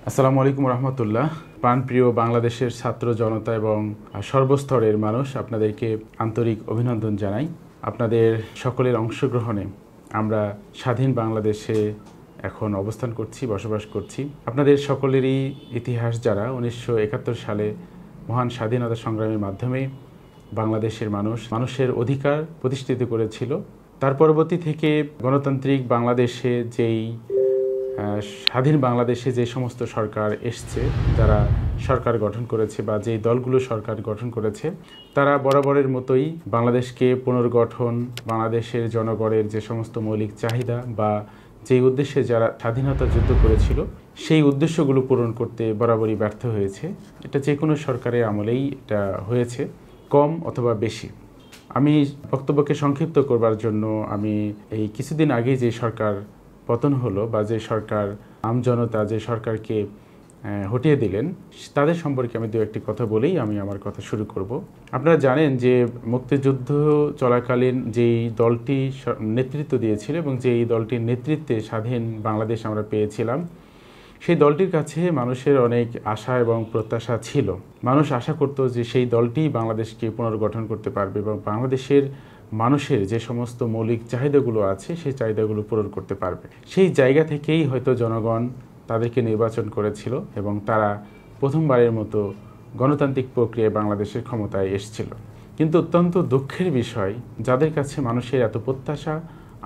আসসালামু আলাইকুম রহমতুল্লাহ। প্রাণপ্রিয় বাংলাদেশের ছাত্র জনতা এবং সর্বস্তরের মানুষ, আপনাদেরকে আন্তরিক অভিনন্দন জানাই। আপনাদের সকলের অংশগ্রহণে আমরা স্বাধীন বাংলাদেশে এখন অবস্থান করছি, বসবাস করছি। আপনাদের সকলেরই ইতিহাস যারা 1971 সালে মহান স্বাধীনতা সংগ্রামের মাধ্যমে বাংলাদেশের মানুষের অধিকার প্রতিষ্ঠিত করেছিল, তার পরবর্তী থেকে গণতান্ত্রিক বাংলাদেশে স্বাধীন বাংলাদেশে যে সমস্ত সরকার এসছে, যারা সরকার গঠন করেছে বা যেই দলগুলো সরকার গঠন করেছে, তারা বরাবরের মতোই বাংলাদেশকে পুনর্গঠন, বাংলাদেশের জনগণের যে সমস্ত মৌলিক চাহিদা বা যেই উদ্দেশ্যে যারা স্বাধীনতা যুদ্ধ করেছিল সেই উদ্দেশ্যগুলো পূরণ করতে বরাবরই ব্যর্থ হয়েছে। এটা যে কোনো সরকারের আমলেই এটা হয়েছে, কম অথবা বেশি। আমি বক্তব্যকে সংক্ষিপ্ত করবার জন্য আমি এই কিছুদিন আগে যে সরকার পতন হলো বা যে সরকার আমজনতা যে সরকারকে হটিয়ে দিলেন, তাদের সম্পর্কে আমি দু একটি কথা বলেই আমি আমার কথা শুরু করব। আপনারা জানেন যে মুক্তিযুদ্ধ চলাকালীন যেই দলটি নেতৃত্ব দিয়েছিল এবং যেই দলটির নেতৃত্বে স্বাধীন বাংলাদেশ আমরা পেয়েছিলাম, সেই দলটির কাছে মানুষের অনেক আশা এবং প্রত্যাশা ছিল। মানুষ আশা করত যে সেই দলটি বাংলাদেশকে পুনর্গঠন করতে পারবে এবং বাংলাদেশের মানুষের যে সমস্ত মৌলিক চাহিদাগুলো আছে সেই চাহিদাগুলো পূরণ করতে পারবে। সেই জায়গা থেকেই হয়তো জনগণ তাদেরকে নির্বাচন করেছিল এবং তারা প্রথমবারের মতো গণতান্ত্রিক প্রক্রিয়ায় বাংলাদেশের ক্ষমতায় এসেছিল। কিন্তু অত্যন্ত দুঃখের বিষয়, যাদের কাছে মানুষের এত প্রত্যাশা,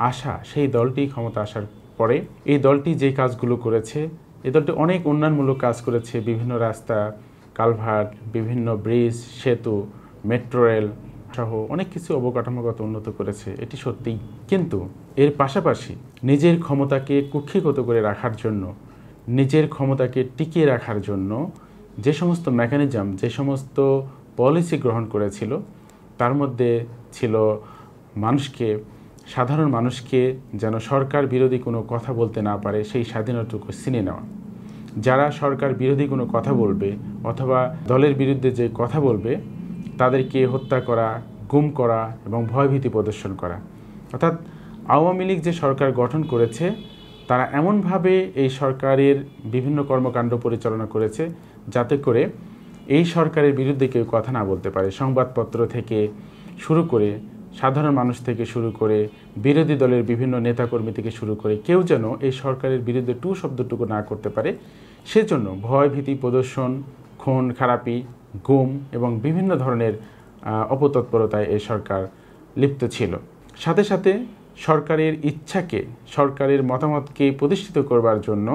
আশা, সেই দলটি ক্ষমতা আসার পরে এই দলটি যে কাজগুলো করেছে, এই দলটি অনেক উন্নয়নমূলক কাজ করেছে। বিভিন্ন রাস্তা, কালভার্ট, বিভিন্ন ব্রিজ, সেতু, মেট্রো রেল সহ অনেক কিছু অবকাঠামোগত উন্নত করেছে, এটি সত্যিই। কিন্তু এর পাশাপাশি নিজের ক্ষমতাকে কুক্ষিগত করে রাখার জন্য, নিজের ক্ষমতাকে টিকিয়ে রাখার জন্য যে সমস্ত মেকানিজম, যে সমস্ত পলিসি গ্রহণ করেছিল, তার মধ্যে ছিল সাধারণ মানুষকে যেন সরকার বিরোধী কোনো কথা বলতে না পারে সেই স্বাধীনতাটুকু ছিনিয়ে নেওয়া। যারা সরকার বিরোধী কোনো কথা বলবে অথবা দলের বিরুদ্ধে যে কথা বলবে, তাদেরকে হত্যা করা, গুম করা এবং ভয়ভীতি প্রদর্শন করা। অর্থাৎ আওয়ামী লীগ যে সরকার গঠন করেছে, তারা এমনভাবে এই সরকারের বিভিন্ন কর্মকাণ্ড পরিচালনা করেছে যাতে করে এই সরকারের বিরুদ্ধে কেউ কথা না বলতে পারে। সংবাদপত্র থেকে শুরু করে, সাধারণ মানুষ থেকে শুরু করে, বিরোধী দলের বিভিন্ন নেতাকর্মী থেকে শুরু করে কেউ যেন এই সরকারের বিরুদ্ধে টু শব্দটুকু না করতে পারে, সেজন্য ভয়ভীতি প্রদর্শন, খুন খারাপি, গুম এবং বিভিন্ন ধরনের অপতৎপরতায় এই সরকার লিপ্ত ছিল। সাথে সাথে সরকারের ইচ্ছাকে, সরকারের মতামতকে প্রতিষ্ঠিত করবার জন্য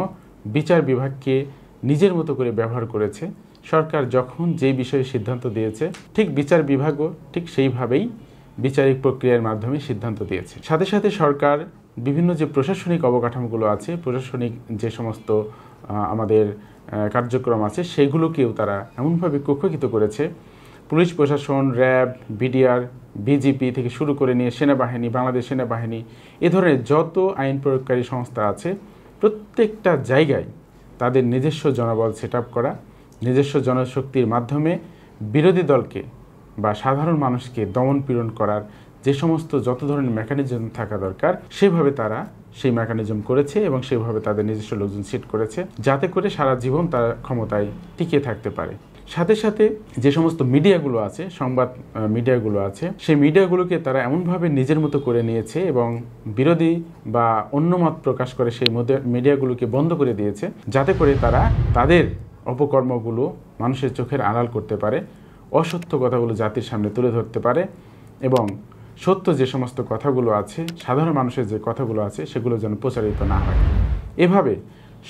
বিচার বিভাগকে নিজের মতো করে ব্যবহার করেছে। সরকার যখন যে বিষয়ে সিদ্ধান্ত দিয়েছে, ঠিক বিচার বিভাগও ঠিক সেইভাবেই বিচারিক প্রক্রিয়ার মাধ্যমে সিদ্ধান্ত দিয়েছে। সাথে সাথে সরকার বিভিন্ন যে প্রশাসনিক অবকাঠামোগুলো আছে, প্রশাসনিক যে সমস্ত আমাদের কার্যক্রম আছে, সেগুলোকেও তারা এমনভাবে কুক্ষিগত করেছে। পুলিশ প্রশাসন, র্যাব, বিডিআর, বিজিপি থেকে শুরু করে নিয়ে সেনাবাহিনী, বাংলাদেশ সেনাবাহিনী, এ ধরনের যত আইন প্রয়োগকারী সংস্থা আছে, প্রত্যেকটা জায়গায় তাদের নিজস্ব জনবল সেট আপ করা, নিজস্ব জনশক্তির মাধ্যমে বিরোধী দলকে বা সাধারণ মানুষকে দমন পীড়ন করার যে সমস্ত যত ধরনের মেকানিজম থাকা দরকার, সেভাবে তারা সেই মেকানিজম করেছে এবং সেভাবে তাদের নিজস্ব লোকজন সেট করেছে যাতে করে সারা জীবন তারা ক্ষমতায় টিকে থাকতে পারে। সাথে সাথে যে সমস্ত মিডিয়াগুলো আছে, সংবাদ মিডিয়াগুলো আছে, সেই মিডিয়াগুলোকে তারা এমনভাবে নিজের মতো করে নিয়েছে এবং বিরোধী বা অন্য মত প্রকাশ করে সেই মিডিয়াগুলোকে বন্ধ করে দিয়েছে যাতে করে তারা তাদের অপকর্মগুলো মানুষের চোখের আড়াল করতে পারে, অসত্য কথাগুলো জাতির সামনে তুলে ধরতে পারে এবং সত্য যে সমস্ত কথাগুলো আছে, সাধারণ মানুষের যে কথাগুলো আছে, সেগুলো যেন প্রচারিত না হয়। এভাবে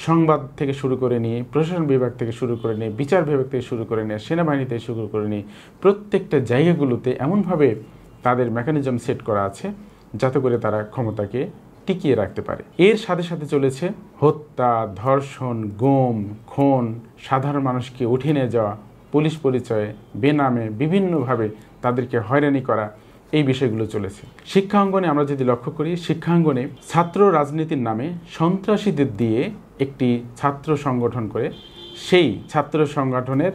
সংবাদ থেকে শুরু করে নিয়ে, প্রশাসন বিভাগ থেকে শুরু করে নিয়ে, বিচার বিভাগ থেকে শুরু করে নিয়ে, সেনাবাহিনী থেকে শুরু করে নিয়ে, প্রত্যেকটা জায়গাগুলোতে এমনভাবে তাদের মেকানিজম সেট করা আছে যাতে করে তারা ক্ষমতাকে টিকিয়ে রাখতে পারে। এর সাথে সাথে চলেছে হত্যা, ধর্ষণ, গুম, খুন, সাধারণ মানুষকে উঠিয়ে নিয়ে যাওয়া, পুলিশ পরিচয়ে, বেনামে বিভিন্নভাবে তাদেরকে হয়রানি করা, এই বিষয়গুলো চলেছে। শিক্ষাঙ্গনে আমরা যদি লক্ষ্য করি, শিক্ষাঙ্গনে ছাত্র রাজনীতির নামে সন্ত্রাসীদের দিয়ে একটি ছাত্র সংগঠন করে সেই ছাত্র সংগঠনের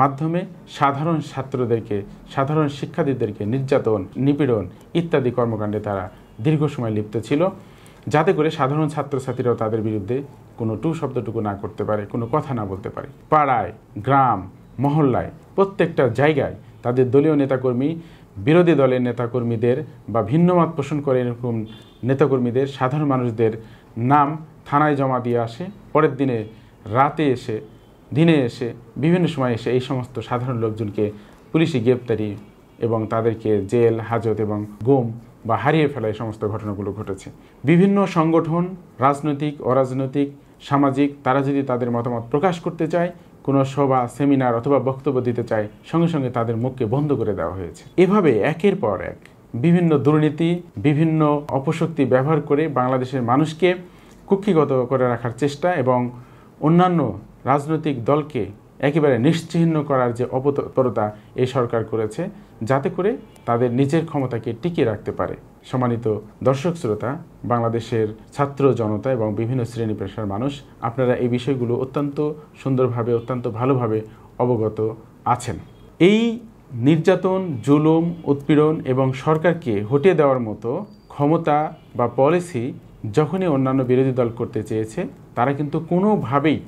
মাধ্যমে সাধারণ ছাত্রদেরকে, সাধারণ শিক্ষার্থীদেরকে নির্যাতন, নিপীড়ন ইত্যাদি কর্মকাণ্ডে তারা দীর্ঘ সময় লিপ্ত ছিল, যাতে করে সাধারণ ছাত্রছাত্রীরাও তাদের বিরুদ্ধে কোনো টু শব্দটুকু না করতে পারে, কোনো কথা না বলতে পারে। পাড়ায়, গ্রাম, মহল্লায়, প্রত্যেকটা জায়গায় তাদের দলীয় নেতাকর্মী, বিরোধী দলের নেতাকর্মীদের বা ভিন্নমত পোষণ করে এরকম নেতাকর্মীদের, সাধারণ মানুষদের নাম থানায় জমা দিয়ে আসে। পরের দিনে রাতে এসে, দিনে এসে, বিভিন্ন সময় এসে এই সমস্ত সাধারণ লোকজনকে পুলিশি গ্রেপ্তারি এবং তাদেরকে জেল, হাজত এবং গুম বা হারিয়ে ফেলা এই সমস্ত ঘটনাগুলো ঘটেছে। বিভিন্ন সংগঠন, রাজনৈতিক, অরাজনৈতিক, সামাজিক, তারা যদি তাদের মতামত প্রকাশ করতে চায়, কোনো সভা, সেমিনার অথবা বক্তব্য দিতে চায়, সঙ্গে সঙ্গে তাদের মুখকে বন্ধ করে দেওয়া হয়েছে। এভাবে একের পর এক বিভিন্ন দুর্নীতি, বিভিন্ন অপশক্তি ব্যবহার করে বাংলাদেশের মানুষকে কুক্ষিগত করে রাখার চেষ্টা এবং অন্যান্য রাজনৈতিক দলকে একেবারে নিশ্চিহ্ন করার যে অপতৎপরতা এই সরকার করেছে, যাতে করে তাদের নিজের ক্ষমতাকে টিকিয়ে রাখতে পারে। সম্মানিত দর্শক শ্রোতা, বাংলাদেশের ছাত্র জনতা এবং বিভিন্ন শ্রেণী পেশার মানুষ, আপনারা এই বিষয়গুলো অত্যন্ত সুন্দরভাবে, অত্যন্ত ভালোভাবে অবগত আছেন। এই নির্যাতন, জুলুম, উৎপীড়ন এবং সরকারকে হটিয়ে দেওয়ার মতো ক্ষমতা বা পলিসি যখনই অন্যান্য বিরোধী দল করতে চেয়েছে, তারা কিন্তু কোনোভাবেই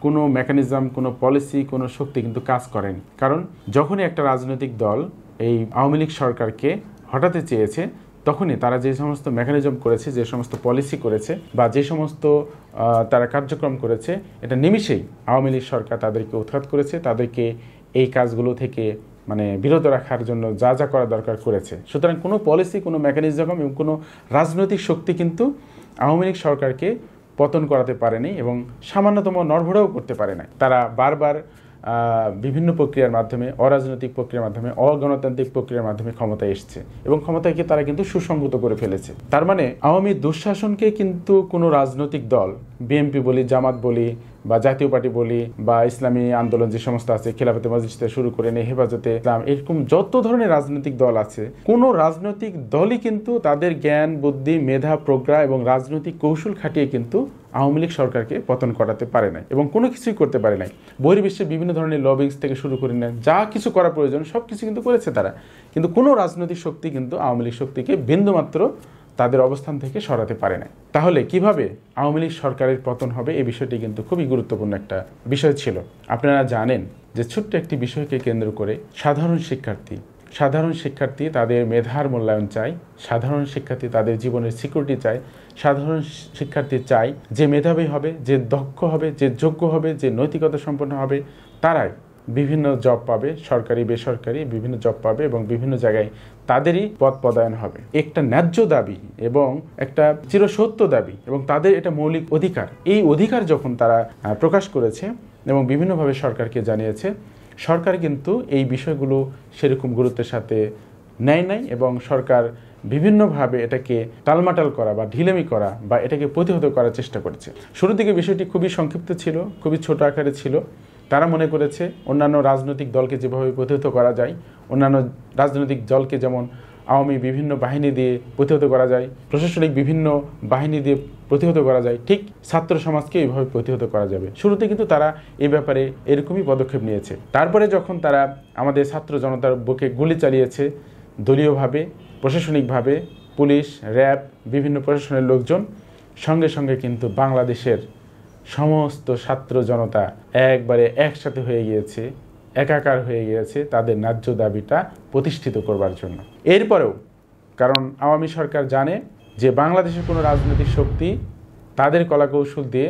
কোনো মেকানিজম, কোনো পলিসি, কোনো শক্তি কিন্তু কাজ করেনি। কারণ যখনই একটা রাজনৈতিক দল এই আওয়ামী লীগ সরকারকে হটাতে চেয়েছে, তখনই তারা যে সমস্ত মেকানিজম করেছে, যে সমস্ত পলিসি করেছে বা যে সমস্ত তারা কার্যক্রম করেছে, এটা নিমিষেই আওয়ামী লীগ সরকার তাদেরকে উৎখাত করেছে, তাদেরকে এই কাজগুলো থেকে বিরত রাখার জন্য যা যা করা দরকার করেছে। সুতরাং কোনো পলিসি, কোনো মেকানিজম এবং কোনো রাজনৈতিক শক্তি কিন্তু আওয়ামী লীগ সরকারকে পতন করাতে পারেনি এবং সামান্যতম নড়বড়েও করতে পারে না। তারা বারবার বিভিন্ন প্রক্রিয়ার মাধ্যমে, অরাজনৈতিক প্রক্রিয়ার মাধ্যমে, অগণতান্ত্রিক প্রক্রিয়ার মাধ্যমে ক্ষমতায় এসছে এবং ক্ষমতাকে তারা কিন্তু সুসংহত করে ফেলেছে। তার মানে আওয়ামী দুঃশাসনকে কিন্তু কোনো রাজনৈতিক দল, বিএনপি বলি, জামাত বলি বা জাতীয় পার্টি বলি বা ইসলামী আন্দোলন যে সমস্ত আছে, খেলাফতে মজলিস থেকে শুরু করে হেফাজতে ইসলাম, এরকম যত ধরনের রাজনৈতিক দল আছে, কোনো রাজনৈতিক দলই কিন্তু তাদের জ্ঞান, বুদ্ধি, মেধা, প্রজ্ঞা এবং রাজনৈতিক কৌশল খাটিয়ে কিন্তু আওয়ামী লীগ সরকারকে পতন করাতে পারে নাই এবং কোনো কিছুই করতে পারে নাই। বহির্বিশ্বের বিভিন্ন ধরনের লবিংস থেকে শুরু করে নেন, যা কিছু করা প্রয়োজন সব কিছু কিন্তু করেছে তারা, কিন্তু কোনো রাজনৈতিক শক্তি কিন্তু আওয়ামী লীগ শক্তিকে বিন্দুমাত্র তাদের অবস্থান থেকে সরাতে পারে না। তাহলে কিভাবে আওয়ামী লীগ সরকারের পতন হবে, এই বিষয়টি কিন্তু খুবই গুরুত্বপূর্ণ একটা বিষয় ছিল। আপনারা জানেন যে ছোট্ট একটি বিষয়কে কেন্দ্র করে সাধারণ শিক্ষার্থী তাদের মেধার মূল্যায়ন চায়, সাধারণ শিক্ষার্থী তাদের জীবনের সিকিউরিটি চায়, সাধারণ শিক্ষার্থী চায় যে মেধাবী হবে, যে দক্ষ হবে, যে যোগ্য হবে, যে নৈতিকতা সম্পন্ন হবে, তারাই বিভিন্ন জব পাবে, সরকারি বেসরকারি বিভিন্ন জব পাবে এবং বিভিন্ন জায়গায় তাদেরই পদ পদায়ন হবে। একটা ন্যায্য দাবি এবং একটা চিরসত্য দাবি এবং তাদের এটা মৌলিক অধিকার। এই অধিকার যখন তারা প্রকাশ করেছে এবং বিভিন্নভাবে সরকারকে জানিয়েছে, সরকার কিন্তু এই বিষয়গুলো সেরকম গুরুত্বের সাথে নেয় নাই এবং সরকার বিভিন্নভাবে এটাকে টালমাটাল করা বা ঢিলেমি করা বা এটাকে প্রতিহত করার চেষ্টা করেছে। শুরুর দিকে বিষয়টি খুবই সংক্ষিপ্ত ছিল, খুবই ছোট আকারে ছিল। তারা মনে করেছে অন্যান্য রাজনৈতিক দলকে যেভাবে প্রতিহত করা যায়, অন্যান্য রাজনৈতিক দলকে যেমন আওয়ামী বিভিন্ন বাহিনী দিয়ে প্রতিহত করা যায়, প্রশাসনিক বিভিন্ন বাহিনী দিয়ে প্রতিহত করা যায়, ঠিক ছাত্র সমাজকে এইভাবে প্রতিহত করা যাবে। শুরুতে কিন্তু তারা এই ব্যাপারে এরকমই পদক্ষেপ নিয়েছে। তারপরে যখন তারা আমাদের ছাত্র জনতার বুকে গুলি চালিয়েছে, দলীয়ভাবে, প্রশাসনিকভাবে, পুলিশ, র্যাব, বিভিন্ন প্রশাসনের লোকজন, সঙ্গে সঙ্গে কিন্তু বাংলাদেশের সমস্ত ছাত্র জনতা একবারে একসাথে হয়ে গিয়েছে, একাকার হয়ে গিয়েছে তাদের ন্যায্য দাবিটা প্রতিষ্ঠিত করবার জন্য। এরপরেও কারণ আওয়ামী সরকার জানে যে বাংলাদেশের কোনো রাজনৈতিক শক্তি তাদের কলাকৌশল দিয়ে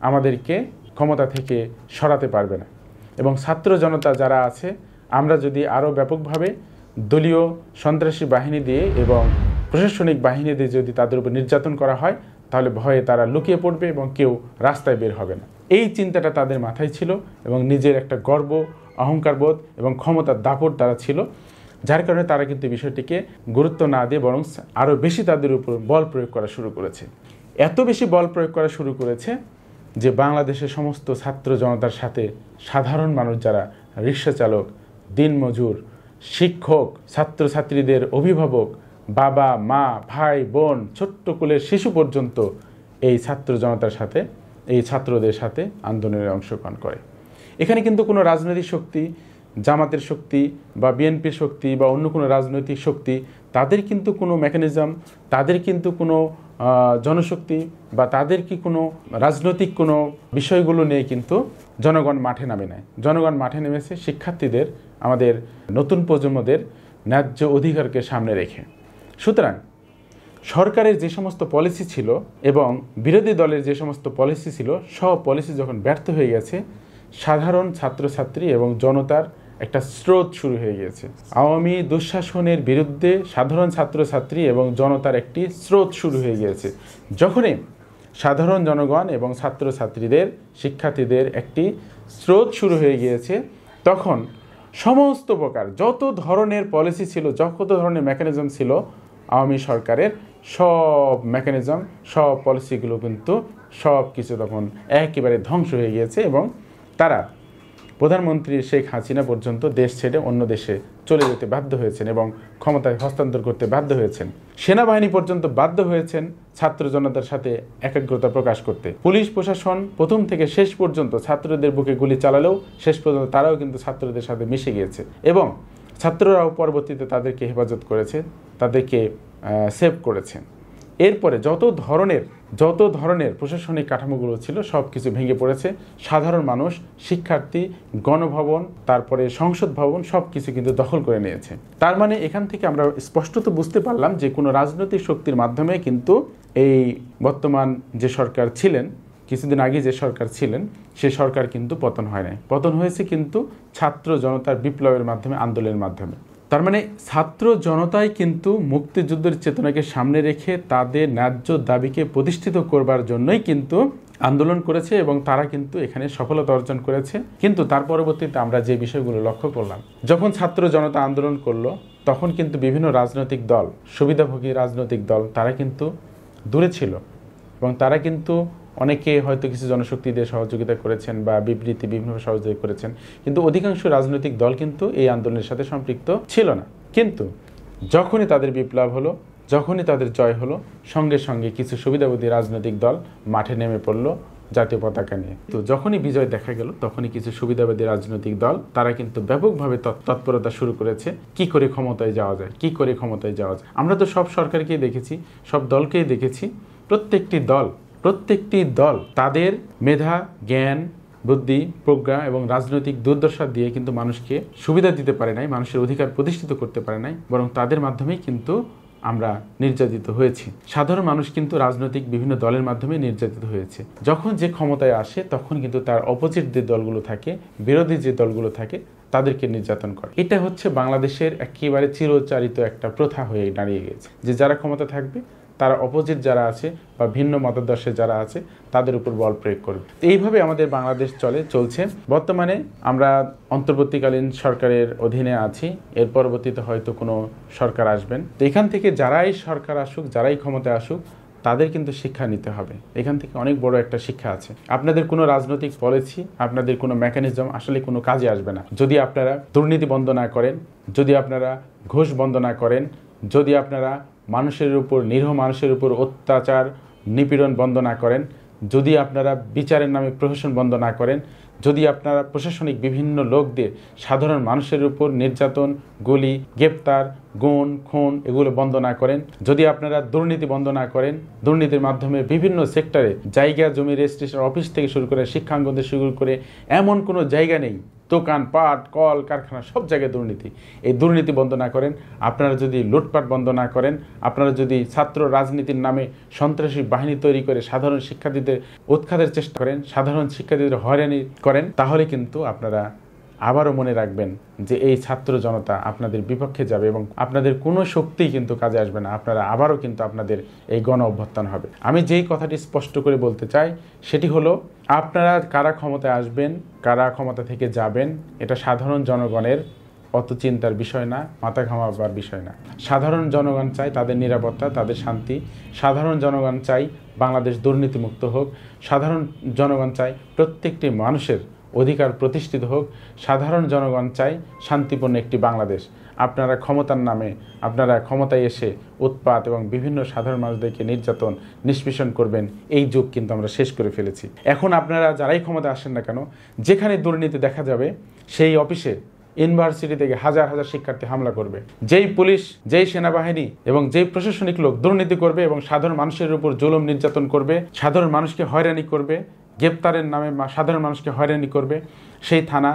আমাদেরকে ক্ষমতা থেকে সরাতে পারবে না এবং ছাত্র জনতা যারা আছে, আমরা যদি আরও ব্যাপকভাবে দলীয় সন্ত্রাসী বাহিনী দিয়ে এবং প্রশাসনিক বাহিনী দিয়ে যদি তাদের উপর নির্যাতন করা হয়, তাহলে ভয়ে তারা লুকিয়ে পড়বে এবং কেউ রাস্তায় বের হবে না। এই চিন্তাটা তাদের মাথায় ছিল এবং নিজের একটা গর্ব, অহংকারবোধ এবং ক্ষমতার দাপট তারা ছিল, যার কারণে তারা কিন্তু বিষয়টিকে গুরুত্ব না দিয়ে বরং আরও বেশি তাদের উপর বল প্রয়োগ করা শুরু করেছে। এত বেশি বল প্রয়োগ করা শুরু করেছে যে বাংলাদেশের সমস্ত ছাত্র জনতার সাথে সাধারণ মানুষ যারা রিক্সা চালক, দিনমজুর, শিক্ষক, ছাত্রছাত্রীদের অভিভাবক, বাবা, মা, ভাই, বোন, ছোট্ট কোলের শিশু পর্যন্ত এই ছাত্র জনতার সাথে, এই ছাত্রদের সাথে আন্দোলনে অংশগ্রহণ করে। এখানে কিন্তু কোনো রাজনৈতিক শক্তি, জামাতের শক্তি বা বিএনপির শক্তি বা অন্য কোনো রাজনৈতিক শক্তি, তাদের কিন্তু কোনো মেকানিজম, তাদের কিন্তু কোনো জনশক্তি বা তাদের কি কোনো রাজনৈতিক কোনো বিষয়গুলো নিয়ে কিন্তু জনগণ মাঠে নামে নাই। জনগণ মাঠে নেমেছে শিক্ষার্থীদের, আমাদের নতুন প্রজন্মদের ন্যায্য অধিকারকে সামনে রেখে। সুতরাং সরকারের যে সমস্ত পলিসি ছিল এবং বিরোধী দলের যে সমস্ত পলিসি ছিল, সব পলিসি যখন ব্যর্থ হয়ে গেছে, সাধারণ ছাত্রছাত্রী এবং জনতার একটা স্রোত শুরু হয়ে গিয়েছে। আওয়ামী দুঃশাসনের বিরুদ্ধে সাধারণ ছাত্রছাত্রী এবং জনতার একটি স্রোত শুরু হয়ে গিয়েছে। যখনই সাধারণ জনগণ এবং ছাত্রছাত্রীদের, শিক্ষার্থীদের একটি স্রোত শুরু হয়ে গিয়েছে, তখন সমস্ত প্রকার যত ধরনের পলিসি ছিল, যত ধরনের মেকানিজম ছিল আওয়ামী সরকারের, সব মেকানিজম, সব পলিসিগুলো কিন্তু সব কিছু তখন একেবারে ধ্বংস হয়ে গিয়েছে এবং তারা প্রধানমন্ত্রী শেখ হাসিনা পর্যন্ত দেশ ছেড়ে অন্য দেশে চলে যেতে বাধ্য হয়েছেন এবং ক্ষমতায় হস্তান্তর করতে বাধ্য হয়েছেন। সেনাবাহিনী পর্যন্ত বাধ্য হয়েছেন ছাত্র জনতার সাথে একাগ্রতা প্রকাশ করতে। পুলিশ প্রশাসন প্রথম থেকে শেষ পর্যন্ত ছাত্রদের বুকে গুলি চালালেও শেষ পর্যন্ত তারাও কিন্তু ছাত্রদের সাথে মিশে গিয়েছে এবং ছাত্ররাও পরবর্তীতে তাদেরকে হেফাজত করেছে, তাদেরকে সেভ করেছে। এরপরে যত ধরনের প্রশাসনিক কাঠামোগুলো ছিল সব কিছু ভেঙে পড়েছে। সাধারণ মানুষ, শিক্ষার্থী, গণভবন, তারপরে সংসদ ভবন সব কিছু কিন্তু দখল করে নিয়েছে। তার মানে এখান থেকে আমরা স্পষ্টত বুঝতে পারলাম যে কোনো রাজনৈতিক শক্তির মাধ্যমে কিন্তু এই বর্তমান যে সরকার ছিলেন, কিছুদিন আগে যে সরকার ছিলেন, সে সরকার কিন্তু পতন হয় নাই। পতন হয়েছে কিন্তু ছাত্র জনতার বিপ্লবের মাধ্যমে, আন্দোলনের মাধ্যমে। তার মানে ছাত্র জনতাই কিন্তু মুক্তিযুদ্ধের চেতনাকে সামনে রেখে তাদের ন্যায্য দাবিকে প্রতিষ্ঠিত করবার জন্যই কিন্তু আন্দোলন করেছে এবং তারা কিন্তু এখানে সফলতা অর্জন করেছে। কিন্তু তার পরবর্তীতে আমরা যে বিষয়গুলো লক্ষ্য করলাম, যখন ছাত্র জনতা আন্দোলন করলো তখন কিন্তু বিভিন্ন রাজনৈতিক দল, সুবিধাভোগী রাজনৈতিক দল, তারা কিন্তু দূরে ছিল এবং তারা কিন্তু অনেকে হয়তো কিছু জনশক্তি দিয়ে সহযোগিতা করেছেন বা বিবৃতি বিভিন্নভাবে সহযোগিতা করেছেন, কিন্তু অধিকাংশ রাজনৈতিক দল কিন্তু এই আন্দোলনের সাথে সম্পৃক্ত ছিল না। কিন্তু যখনই তাদের বিপ্লব হলো, যখনই তাদের জয় হলো, সঙ্গে সঙ্গে কিছু সুবিধাবাদী রাজনৈতিক দল মাঠে নেমে পড়লো জাতীয় পতাকা নিয়ে। তো যখনই বিজয় দেখা গেল তখনই কিছু সুবিধাবাদী রাজনৈতিক দল তারা কিন্তু ব্যাপকভাবে তৎপরতা শুরু করেছে, কি করে ক্ষমতায় যাওয়া যায়, কি করে ক্ষমতায় যাওয়া যায়। আমরা তো সব সরকারকেই দেখেছি, সব দলকেই দেখেছি, প্রত্যেকটি দল তাদের মেধা, জ্ঞান, বুদ্ধি, প্রজ্ঞা এবং রাজনৈতিক দুর্দশা দিয়ে কিন্তু মানুষকে সুবিধা দিতে পারে নাই, মানুষের অধিকার প্রতিষ্ঠিত করতে পারে নাই, বরং তাদের মাধ্যমেই কিন্তু আমরা নির্যাতিত হয়েছি। সাধারণ মানুষ কিন্তু রাজনৈতিক বিভিন্ন দলের মাধ্যমে নির্যাতিত হয়েছে। যখন যে ক্ষমতায় আসে তখন কিন্তু তার অপোজিট যে দলগুলো থাকে, বিরোধী যে দলগুলো থাকে, তাদেরকে নির্যাতন করে। এটা হচ্ছে বাংলাদেশের একেবারে চিরচারিত একটা প্রথা হয়ে দাঁড়িয়ে গেছে যে যারা ক্ষমতা থাকবে তারা অপোজিট যারা আছে বা ভিন্ন মতাদর্শে যারা আছে তাদের উপর বল প্রয়োগ করবে। এইভাবে আমাদের বাংলাদেশ চলছে। বর্তমানে আমরা অন্তর্বর্তীকালীন সরকারের অধীনে আছি, এর পরবর্তীতে হয়তো কোনো সরকার আসবেন। তো এখান থেকে যারাই সরকার আসুক, যারাই ক্ষমতায় আসুক, তাদের কিন্তু শিক্ষা নিতে হবে। এখান থেকে অনেক বড় একটা শিক্ষা আছে। আপনাদের কোনো রাজনৈতিক পলিসি, আপনাদের কোনো মেকানিজম আসলে কোনো কাজে আসবে না যদি আপনারা দুর্নীতি বন্ধ না করেন, যদি আপনারা ঘুষ বন্ধ না করেন, যদি আপনারা মানুষের উপর, নিরীহ মানুষের উপর অত্যাচার, নিপীড়ন বন্ধ না করেন, যদি আপনারা বিচারের নামে প্রহসন বন্ধ না করেন, যদি আপনারা প্রশাসনিক বিভিন্ন লোকদের সাধারণ মানুষের উপর নির্যাতন, গুলি, গ্রেপ্তার, গুণ, খুন এগুলো বন্ধ না করেন, যদি আপনারা দুর্নীতি বন্ধ না করেন, দুর্নীতির মাধ্যমে বিভিন্ন সেক্টরে জায়গা জমি রেজিস্ট্রেশন অফিস থেকে শুরু করে শিক্ষাঙ্গন থেকে শুরু করে এমন কোনো জায়গা নেই, দোকান পাট, কল কারখানা সব জায়গায় দুর্নীতি, এই দুর্নীতি বন্ধ না করেন, আপনারা যদি লুটপাট বন্ধ না করেন, আপনারা যদি ছাত্র রাজনীতির নামে সন্ত্রাসী বাহিনী তৈরি করে সাধারণ শিক্ষার্থীদের উৎখাতের চেষ্টা করেন, সাধারণ শিক্ষার্থীদের হয়রানি করেন, তাহলে কিন্তু আপনারা আবারও মনে রাখবেন যে এই ছাত্র জনতা আপনাদের বিপক্ষে যাবে এবং আপনাদের কোনো শক্তিই কিন্তু কাজে আসবে না। আপনারা আবারও কিন্তু আপনাদের এই গণ অভ্যুত্থান হবে। আমি যেই কথাটি স্পষ্ট করে বলতে চাই সেটি হলো, আপনারা কারা ক্ষমতায় আসবেন, কারা ক্ষমতা থেকে যাবেন, এটা সাধারণ জনগণের অত চিন্তার বিষয় না, মাথা ঘামাবার বিষয় না। সাধারণ জনগণ চাই তাদের নিরাপত্তা, তাদের শান্তি। সাধারণ জনগণ চাই বাংলাদেশ দুর্নীতিমুক্ত হোক। সাধারণ জনগণ চাই প্রত্যেকটি মানুষের অধিকার প্রতিষ্ঠিত হোক। সাধারণ জনগণ চাই শান্তিপূর্ণ একটি বাংলাদেশ। আপনারা ক্ষমতার নামে, আপনারা ক্ষমতায় এসে উৎপাত এবং বিভিন্ন সাধারণ মানুষদেরকে নির্যাতন, নিষ্পেষণ করবেন, এই যুগ কিন্তু আমরা শেষ করে ফেলেছি। এখন আপনারা যারাই ক্ষমতা আসেন না কেন, যেখানে দুর্নীতি দেখা যাবে সেই অফিসে ইউনিভার্সিটি থেকে হাজার হাজার শিক্ষার্থী হামলা করবে। যেই পুলিশ, যেই সেনাবাহিনী এবং যেই প্রশাসনিক লোক দুর্নীতি করবে এবং সাধারণ মানুষের উপর জুলুম নির্যাতন করবে, সাধারণ মানুষকে হয়রানি করবে, গ্রেপ্তারের নামে সাধারণ মানুষকে হয়রানি করবে, সেই থানা,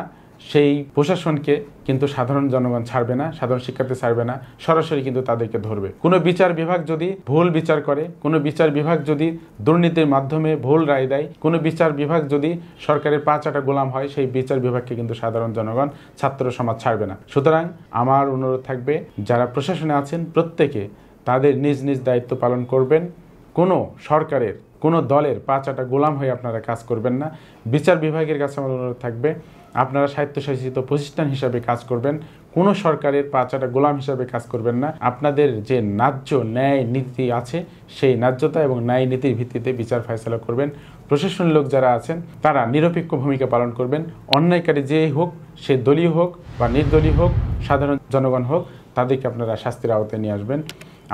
সেই প্রশাসনকে কিন্তু সাধারণ জনগণ ছাড়বে না, সাধারণ শিক্ষার্থী ছাড়বে না, সরাসরি কিন্তু তাদেরকে ধরবে। কোনো বিচার বিভাগ যদি ভুল বিচার করে, কোনো বিচার বিভাগ যদি দুর্নীতির মাধ্যমে ভুল রায় দেয়, কোনো বিচার বিভাগ যদি সরকারের পা চাটা গোলাম হয়, সেই বিচার বিভাগকে কিন্তু সাধারণ জনগণ, ছাত্র সমাজ ছাড়বে না। সুতরাং আমার অনুরোধ থাকবে, যারা প্রশাসনে আছেন প্রত্যেকে তাদের নিজ নিজ দায়িত্ব পালন করবেন। কোনো সরকারের, কোনো দলের পা চাটা গোলাম হয়ে আপনারা কাজ করবেন না। বিচার বিভাগের কাছে আমার অনুরোধ থাকবে, আপনারা স্বায়ত্তশাসিত প্রতিষ্ঠান হিসাবে কাজ করবেন, কোনো সরকারের পা চাটা গোলাম হিসাবে কাজ করবেন না। আপনাদের যে ন্যায্য ন্যায় নীতি আছে, সেই ন্যায্যতা এবং ন্যায় নীতির ভিত্তিতে বিচার ফয়সালা করবেন। প্রশাসনের লোক যারা আছেন তারা নিরপেক্ষ ভূমিকা পালন করবেন। অন্যায়কারী যেই হোক, সে দলীয় হোক বা নির্দলীয় হোক, সাধারণ জনগণ হোক, তাদেরকে আপনারা শাস্তির আওতায় নিয়ে আসবেন।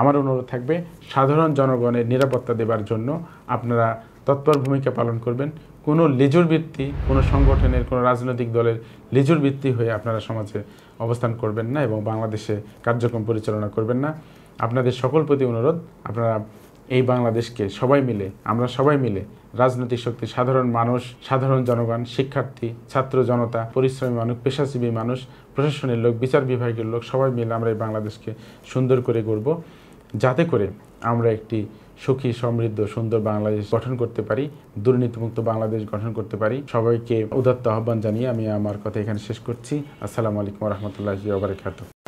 আমার অনুরোধ থাকবে, সাধারণ জনগণের নিরাপত্তা দেবার জন্য আপনারা তৎপর ভূমিকা পালন করবেন। কোনো লেজুর ভিত্তি, কোনো সংগঠনের, কোনো রাজনৈতিক দলের লেজুর ভিত্তি হয়ে আপনারা সমাজে অবস্থান করবেন না এবং বাংলাদেশে কার্যক্রম পরিচালনা করবেন না। আপনাদের সকল প্রতি অনুরোধ, আপনারা এই বাংলাদেশকে সবাই মিলে, আমরা সবাই মিলে, রাজনৈতিক শক্তি, সাধারণ মানুষ, সাধারণ জনগণ, শিক্ষার্থী, ছাত্র জনতা, পরিশ্রমী মানুষ, পেশাজীবী মানুষ, প্রশাসনের লোক, বিচার বিভাগের লোক, সবাই মিলে আমরা এই বাংলাদেশকে সুন্দর করে গড়ব, যাতে করে আমরা একটি সুখী, সমৃদ্ধ, সুন্দর বাংলাদেশ গঠন করতে পারি, দুর্নীতিমুক্ত বাংলাদেশ গঠন করতে পারি। সবাইকে উদাত্ত আহ্বান জানিয়ে আমি আমার কথা এখানে শেষ করছি। আসসালামু আলাইকুম ওয়া রাহমাতুল্লাহি ওয়া বারাকাতুহু।